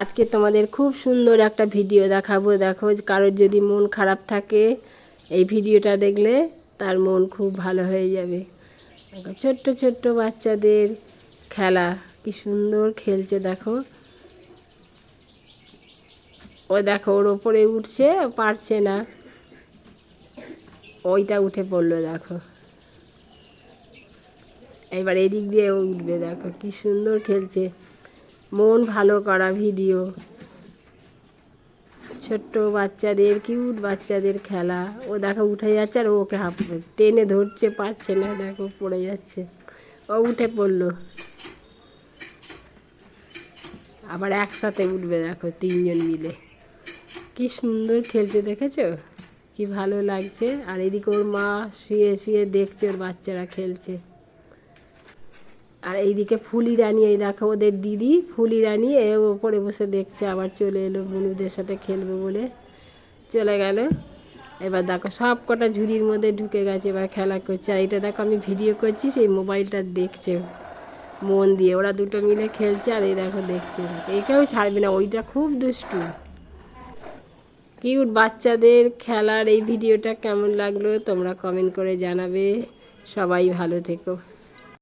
আজকে তোমাদের খুব সুন্দর একটা ভিডিও দেখাবো। দেখো, কারোর যদি মন খারাপ থাকে এই ভিডিওটা দেখলে তার মন খুব ভালো হয়ে যাবে। দেখো, ছোট্ট ছোট্ট বাচ্চাদের খেলা কি সুন্দর খেলছে। দেখো, ও দেখো ওর ওপরে উঠছে, পারছে না, ওইটা উঠে পড়লো। দেখো, এবার এদিক দিয়ে ও উঠবে। দেখো কি সুন্দর খেলছে, মন ভালো করা ভিডিও। ছোট্ট বাচ্চাদের, কিউট বাচ্চাদের খেলা। ও দেখো উঠে যাচ্ছে আর ওকে টেনে ধরছে, পারছে না, দেখো পড়ে যাচ্ছে। ও উঠে পড়লো, আবার একসাথে উঠবে। দেখো তিনজন মিলে কি সুন্দর খেলছে, দেখেছো কি ভালো লাগছে। আর এদিকে ওর মা শুয়ে শুয়ে দেখছে ওর বাচ্চারা খেলছে। আর এইদিকে ফুলি রানী, এই দেখো ওদের দিদি ফুলি রানী এ ওপরে বসে দেখছে। আবার চলে এলো বনুদের সাথে খেলবে বলে, চলে গেল। এবার দেখো সব কটা ঝুড়ির মধ্যে ঢুকে গেছে, এবার খেলা করছে। আর এটা দেখো আমি ভিডিও করছি, সেই মোবাইলটা দেখছে মন দিয়ে। ওরা দুটো মিলে খেলছে আর এই দেখো দেখছে। একেও ছাড়বে না, ওইটা খুব দুষ্টু। কিউট বাচ্চাদের খেলার এই ভিডিওটা কেমন লাগলো তোমরা কমেন্ট করে জানাবে। সবাই ভালো থেকো।